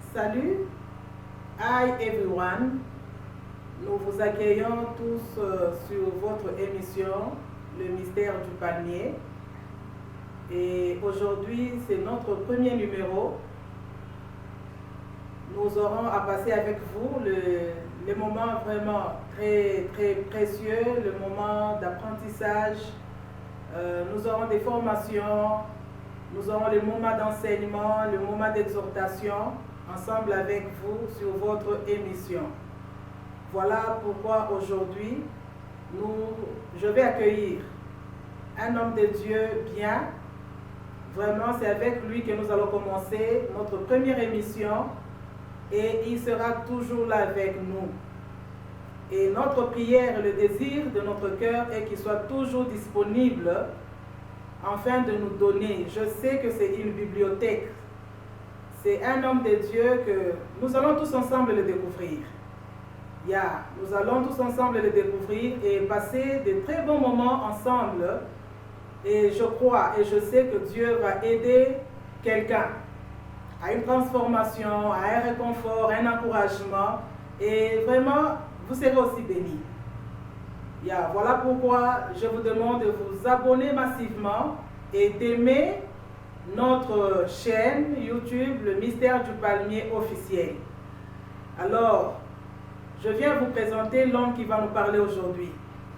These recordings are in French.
Salut, hi everyone. Nous vous accueillons tous sur votre émission, Le Mystère du Palmier. Et aujourd'hui, c'est notre premier numéro. Nous aurons à passer avec vous les moments vraiment très précieux, le moment d'apprentissage. Nous aurons des formations, nous aurons les moments d'enseignement, le moment d'exhortation, ensemble avec vous sur votre émission. Voilà pourquoi aujourd'hui, je vais accueillir un homme de Dieu bien. Vraiment, c'est avec lui que nous allons commencer notre première émission et il sera toujours là avec nous. Et notre prière, le désir de notre cœur est qu'il soit toujours disponible afin de nous donner. Je sais que c'est une bibliothèque. C'est un homme de Dieu que nous allons tous ensemble le découvrir. Nous allons tous ensemble le découvrir et passer de très bons moments ensemble. Et je crois et je sais que Dieu va aider quelqu'un à une transformation, à un réconfort, un encouragement. Et vraiment, vous serez aussi bénis. Voilà pourquoi je vous demande de vous abonner massivement et d'aimer notre chaîne YouTube, Le Mystère du Palmier officiel. Alors, je viens vous présenter l'homme qui va nous parler aujourd'hui.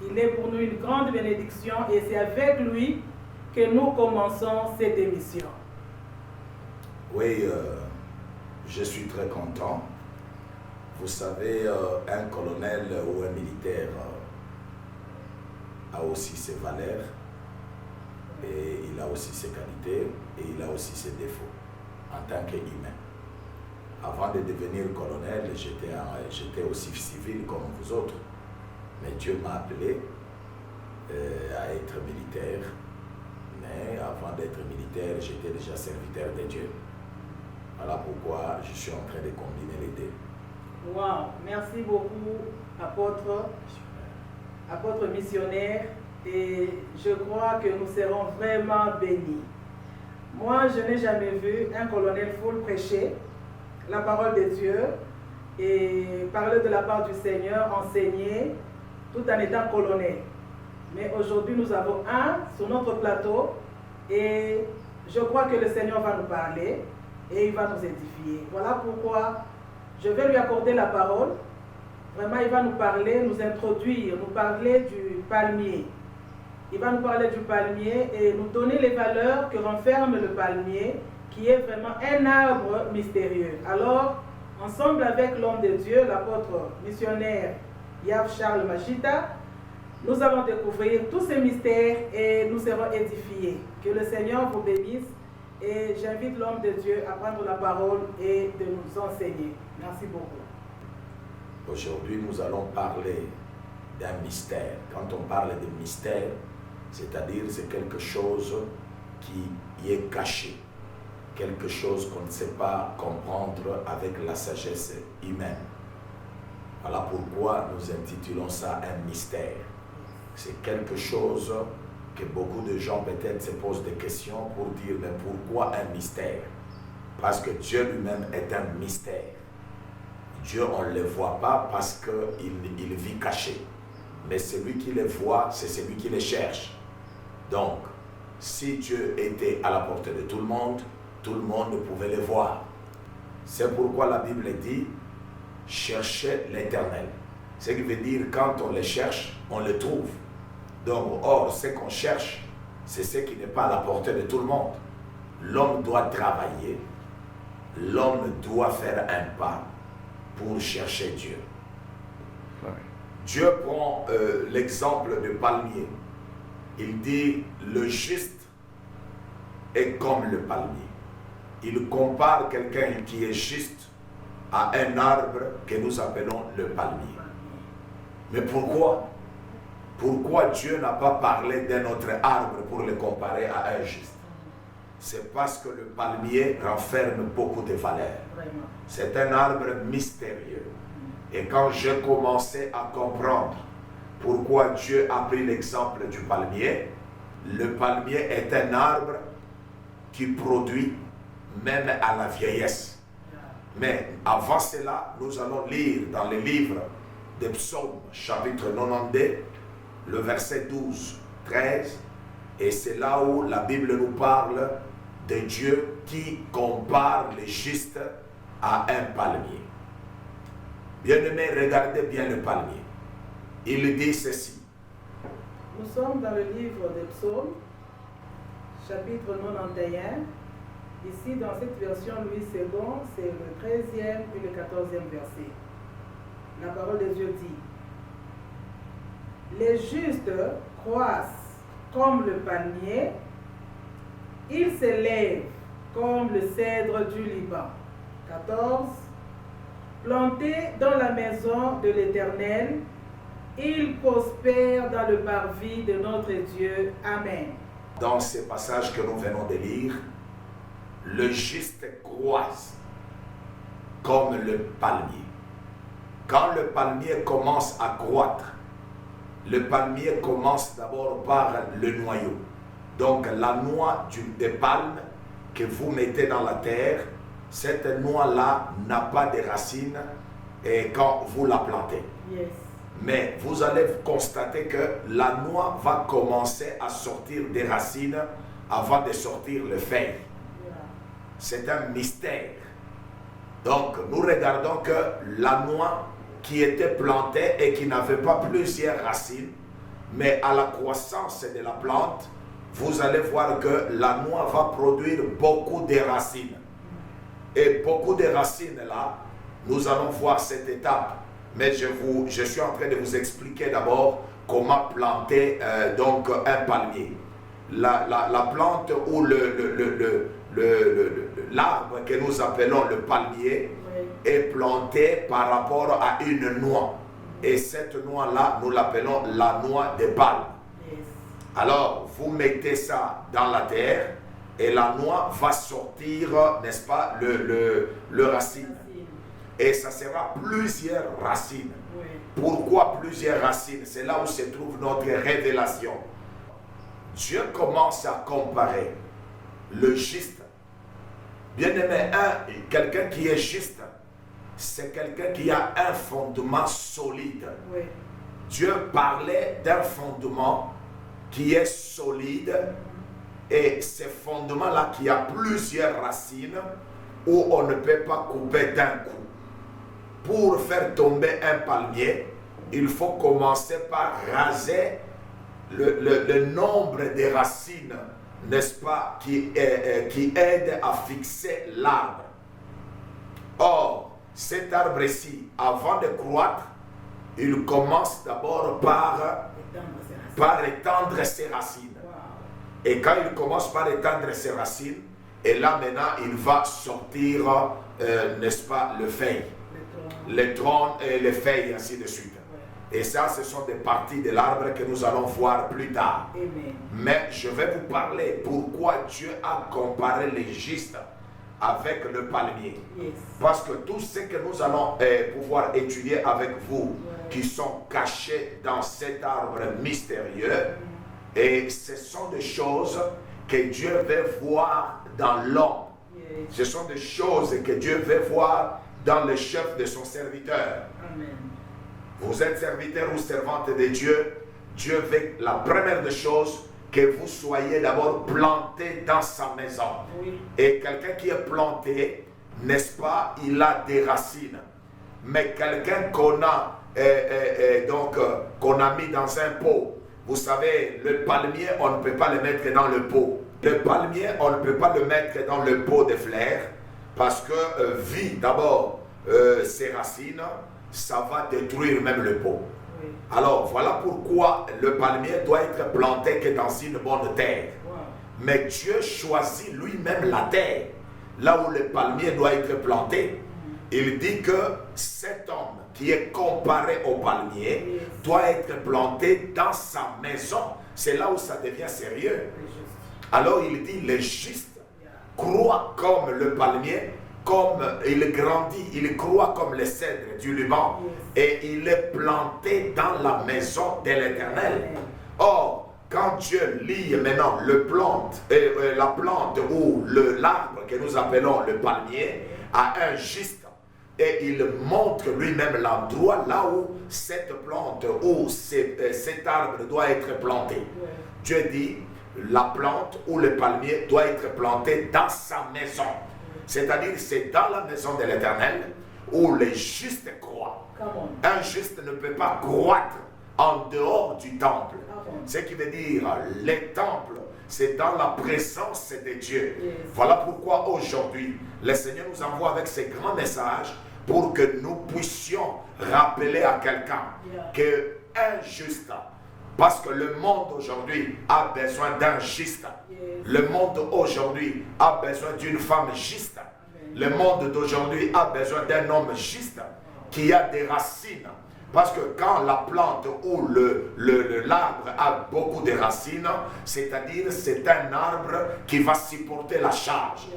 Il est pour nous une grande bénédiction et c'est avec lui que nous commençons cette émission. Oui, je suis très content. Vous savez, un colonel ou un militaire a aussi ses valeurs et il a aussi ses qualités et il a aussi ses défauts en tant qu'humain. Avant de devenir colonel, j'étais aussi civil comme vous autres. Mais Dieu m'a appelé à être militaire. Mais avant d'être militaire, j'étais déjà serviteur de Dieu. Voilà pourquoi je suis en train de combiner les deux. Wow, merci beaucoup, apôtre missionnaire. Et je crois que nous serons vraiment bénis. Moi, je n'ai jamais vu un colonel full prêcher la parole de Dieu et parler de la part du Seigneur, enseigner, tout en étant colonel. Mais aujourd'hui, nous avons un sur notre plateau et je crois que le Seigneur va nous parler et il va nous édifier. Voilà pourquoi je vais lui accorder la parole. Vraiment, il va nous parler, nous introduire, nous parler du palmier. Il va nous parler du palmier et nous donner les valeurs que renferme le palmier, qui est vraiment un arbre mystérieux. Alors, ensemble avec l'homme de Dieu, l'apôtre missionnaire Yav Charles Machita, nous allons découvrir tous ces mystères et nous serons édifiés. Que le Seigneur vous bénisse et j'invite l'homme de Dieu à prendre la parole et de nous enseigner. Merci beaucoup. Aujourd'hui, nous allons parler d'un mystère. Quand on parle de mystère, c'est-à-dire c'est quelque chose qui est caché, quelque chose qu'on ne sait pas comprendre avec la sagesse humaine. Voilà pourquoi nous intitulons ça un mystère. C'est quelque chose que beaucoup de gens peut-être se posent des questions pour dire mais pourquoi un mystère? Parce que Dieu lui-même est un mystère. Dieu, on ne le voit pas parce qu'il vit caché. Mais celui qui le voit, c'est celui qui le cherche. Donc, si Dieu était à la portée de tout le monde pouvait le voir. C'est pourquoi la Bible dit, cherchez l'Éternel. Ce qui veut dire, quand on le cherche, on le trouve. Donc, or, ce qu'on cherche, c'est ce qui n'est pas à la portée de tout le monde. L'homme doit travailler, l'homme doit faire un pas pour chercher Dieu. Dieu prend l'exemple du palmier. Il dit, le juste est comme le palmier. Il compare quelqu'un qui est juste à un arbre que nous appelons le palmier. Mais pourquoi? Pourquoi Dieu n'a pas parlé d'un autre arbre pour le comparer à un juste? C'est parce que le palmier renferme beaucoup de valeurs. C'est un arbre mystérieux. Et quand j'ai commencé à comprendre pourquoi Dieu a pris l'exemple du palmier, le palmier est un arbre qui produit même à la vieillesse. Mais avant cela, nous allons lire dans le livre des Psaumes, chapitre 92, le verset 12, 13. Et c'est là où la Bible nous parle de Dieu qui compare les justes à un palmier. Bien-aimés, regardez bien le palmier. Il dit ceci. Nous sommes dans le livre des Psaumes, chapitre 91. Ici, dans cette version Louis II, c'est le 13e et le 14e verset. La parole de Dieu dit: les justes croissent comme le palmier, ils s'élèvent comme le cèdre du Liban. 14. Plantés dans la maison de l'Éternel, ils prospèrent dans le parvis de notre Dieu. Amen. Dans ce passage que nous venons de lire, le juste croise comme le palmier. Quand le palmier commence à croître, le palmier commence d'abord par le noyau. Donc la noix des palmes que vous mettez dans la terre, cette noix-là n'a pas de racines et quand vous la plantez. Yes. Mais vous allez constater que la noix va commencer à sortir des racines avant de sortir le feuilles. C'est un mystère. Donc, nous regardons que la noix qui était plantée et qui n'avait pas plusieurs racines, mais à la croissance de la plante, vous allez voir que la noix va produire beaucoup de racines. Et beaucoup de racines là, nous allons voir cette étape. Mais je suis en train de vous expliquer d'abord comment planter donc un palmier. La plante ou l'arbre que nous appelons le palmier est planté par rapport à une noix. Et cette noix-là, nous l'appelons la noix de palme. Alors, vous mettez ça dans la terre et la noix va sortir, n'est-ce pas, le racine. Et ça sera plusieurs racines. Pourquoi plusieurs racines? C'est là où se trouve notre révélation. Dieu commence à comparer le juste. Bien-aimé, quelqu'un qui est juste, c'est quelqu'un qui a un fondement solide. Oui. Dieu parlait d'un fondement qui est solide et ce fondement-là qui a plusieurs racines où on ne peut pas couper d'un coup. Pour faire tomber un palmier, il faut commencer par raser le nombre de racines, n'est-ce pas, qui aident à fixer l'arbre. Or, cet arbre-ci, avant de croître, il commence d'abord par étendre ses racines. Et quand il commence par étendre ses racines, et là maintenant, il va sortir, n'est-ce pas, le feuille, les troncs et les feuilles, ainsi de suite. Et ça, ce sont des parties de l'arbre que nous allons voir plus tard. Amen. Mais je vais vous parler pourquoi Dieu a comparé les justes avec le palmier. Yes. Parce que tout ce que nous allons pouvoir étudier avec vous, qui sont cachés dans cet arbre mystérieux, et ce sont des choses que Dieu veut voir dans l'homme. Yes. Ce sont des choses que Dieu veut voir dans le chef de son serviteur. Amen. Vous êtes serviteur ou servante de Dieu. Dieu veut la première des choses que vous soyez d'abord planté dans sa maison. Oui. Et quelqu'un qui est planté, n'est-ce pas, il a des racines. Mais quelqu'un qu'on a qu'on a mis dans un pot. Vous savez, le palmier, on ne peut pas le mettre dans le pot. Le palmier, on ne peut pas le mettre dans le pot de fleurs parce que vit d'abord ses racines, ça va détruire même le pot. Oui. Alors voilà pourquoi le palmier doit être planté que dans une bonne terre. Wow. Mais Dieu choisit lui-même la terre, là où le palmier doit être planté. Il dit que cet homme qui est comparé au palmier doit être planté dans sa maison. C'est là où ça devient sérieux. Alors il dit, les justes croient comme le palmier, comme il grandit, il croit comme le cèdre du Liban, et il est planté dans la maison de l'Éternel. Or, quand Dieu lie maintenant la plante ou l'arbre que nous appelons le palmier à un juste, et il montre lui-même l'endroit là où cette plante ou cet arbre doit être planté. Dieu dit, la plante ou le palmier doit être planté dans sa maison. C'est-à-dire, c'est dans la maison de l'Éternel où les justes croient. Un juste ne peut pas croître en dehors du temple. Ce qui veut dire, les temples, c'est dans la présence de Dieu. Voilà pourquoi aujourd'hui, le Seigneur nous envoie avec ces grands messages pour que nous puissions rappeler à quelqu'un qu'un juste, parce que le monde aujourd'hui a besoin d'un juste. Le monde aujourd'hui a besoin d'une femme juste. Le monde d'aujourd'hui a besoin d'un homme juste qui a des racines. Parce que quand la plante ou l'arbre a beaucoup de racines, c'est-à-dire c'est un arbre qui va supporter la charge.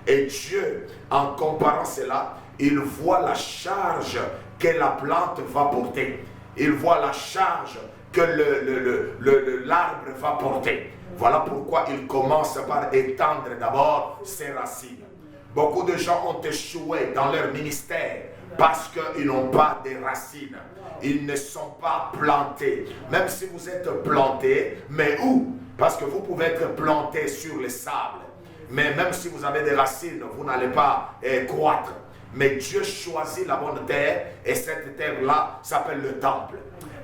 Et Dieu, en comparant cela, il voit la charge que la plante va porter. Il voit la charge que l'arbre va porter. Voilà pourquoi il commence par étendre d'abord ses racines. Beaucoup de gens ont échoué dans leur ministère parce qu'ils n'ont pas de racines. Ils ne sont pas plantés. Même si vous êtes planté, mais où? Parce que vous pouvez être planté sur le sable. Mais même si vous avez des racines, vous n'allez pas croître. Mais Dieu choisit la bonne terre et cette terre-là s'appelle le temple.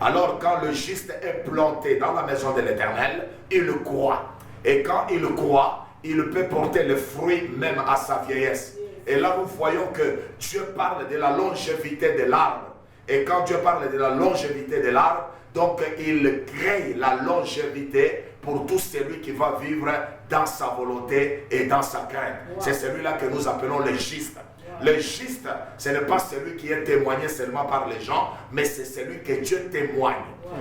Alors quand le juste est planté dans la maison de l'Éternel, il croit. Et quand il croit, il peut porter le fruit même à sa vieillesse. Et là nous voyons que Dieu parle de la longévité de l'arbre. Et quand Dieu parle de la longévité de l'arbre, donc il crée la longévité pour tout celui qui va vivre dans sa volonté et dans sa crainte. C'est celui-là que nous appelons le juste. Le juste, ce n'est pas celui qui est témoigné seulement par les gens, mais c'est celui que Dieu témoigne.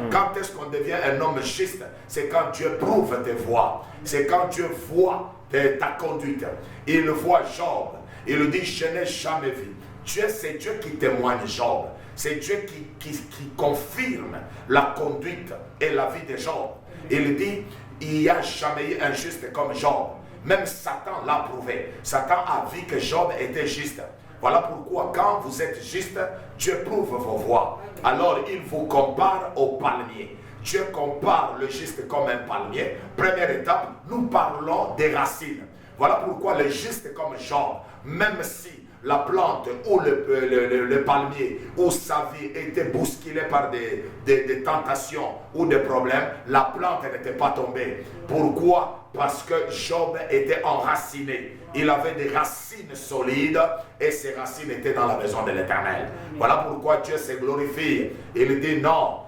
Quand est-ce qu'on devient un homme juste? C'est quand Dieu prouve tes voies. C'est quand Dieu voit ta conduite. Il voit Job. Il dit, je n'ai jamais vu. C'est Dieu qui témoigne Job. C'est Dieu qui confirme la conduite et la vie de Job. Il dit, il n'y a jamais eu un juste comme Job. Même Satan l'a prouvé. Satan a vu que Job était juste. Voilà pourquoi quand vous êtes juste, Dieu prouve vos voies. Alors il vous compare au palmier. Dieu compare le juste comme un palmier. Première étape, nous parlons des racines. Voilà pourquoi le juste comme Job, même si la plante ou le palmier ou sa vie était bousculée par des tentations ou des problèmes, la plante n'était pas tombée. Pourquoi? Parce que Job était enraciné. Il avait des racines solides et ces racines étaient dans la maison de l'Éternel. Voilà pourquoi Dieu se glorifie. Il dit non,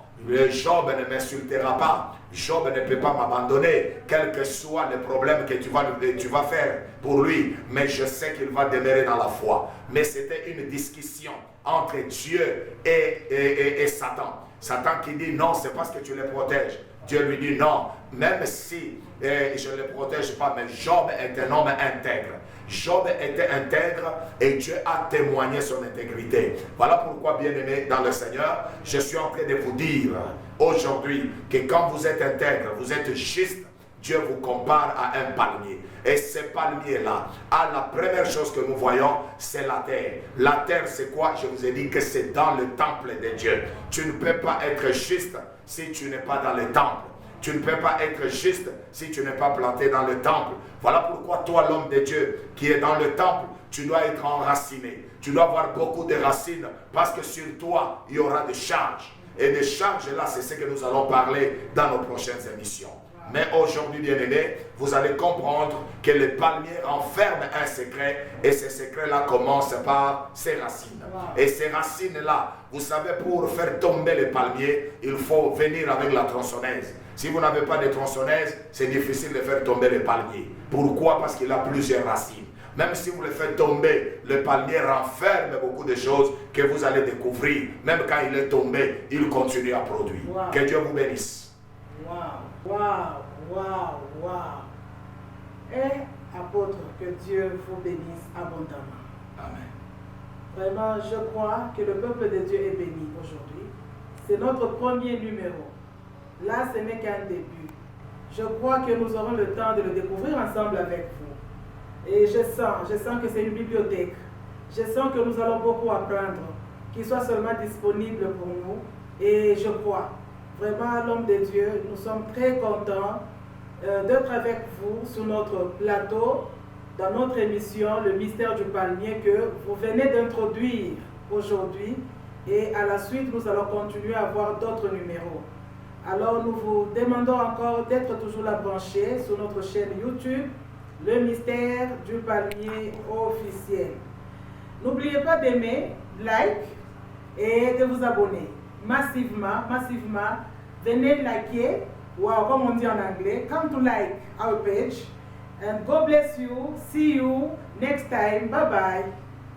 Job ne m'insultera pas. Job ne peut pas m'abandonner, quel que soit le problème que tu vas faire pour lui. Mais je sais qu'il va demeurer dans la foi. Mais c'était une discussion entre Dieu et Satan. Satan qui dit non, c'est parce que tu les protèges. Dieu lui dit non, même si je ne le protège pas, mais Job est un homme intègre. Job était intègre et Dieu a témoigné son intégrité. Voilà pourquoi, bien-aimés dans le Seigneur, je suis en train de vous dire aujourd'hui que quand vous êtes intègre, vous êtes juste, Dieu vous compare à un palmier. Et ce palmier-là, la première chose que nous voyons, c'est la terre. La terre, c'est quoi? Je vous ai dit que c'est dans le temple de Dieu. Tu ne peux pas être juste si tu n'es pas dans le temple. Tu ne peux pas être juste si tu n'es pas planté dans le temple. Voilà pourquoi toi, l'homme de Dieu, qui est dans le temple, tu dois être enraciné. Tu dois avoir beaucoup de racines parce que sur toi, il y aura des charges. Et des charges là, c'est ce que nous allons parler dans nos prochaines émissions. Mais aujourd'hui, bien-aimés, vous allez comprendre que le palmier renferme un secret et ce secret-là commence par ses racines. Et ces racines-là, vous savez, pour faire tomber le palmier, il faut venir avec la tronçonneuse. Si vous n'avez pas de tronçonneuse, c'est difficile de faire tomber le palmier. Pourquoi? Parce qu'il a plusieurs racines. Même si vous le faites tomber, le palmier renferme beaucoup de choses que vous allez découvrir. Même quand il est tombé, il continue à produire. Wow. Que Dieu vous bénisse. Waouh, waouh, waouh, waouh. Et apôtre, que Dieu vous bénisse abondamment. Amen. Vraiment, je crois que le peuple de Dieu est béni aujourd'hui. C'est notre premier numéro. Là, ce n'est qu'un début. Je crois que nous aurons le temps de le découvrir ensemble avec vous. Et je sens que c'est une bibliothèque Je sens que nous allons beaucoup apprendre, qu'il soit seulement disponible pour nous. Et je crois, vraiment, l'homme de Dieu, nous sommes très contents d'être avec vous sur notre plateau, dans notre émission, Le Mystère du Palmier, que vous venez d'introduire aujourd'hui. Et à la suite, nous allons continuer à avoir d'autres numéros. Alors, nous vous demandons encore d'être toujours là branchés sur notre chaîne YouTube, Le Mystère du Palmier officiel. N'oubliez pas d'aimer, like et de vous abonner massivement. Venez liker, wow, comme on dit en anglais, come to like our page. And God bless you. See you next time. Bye bye.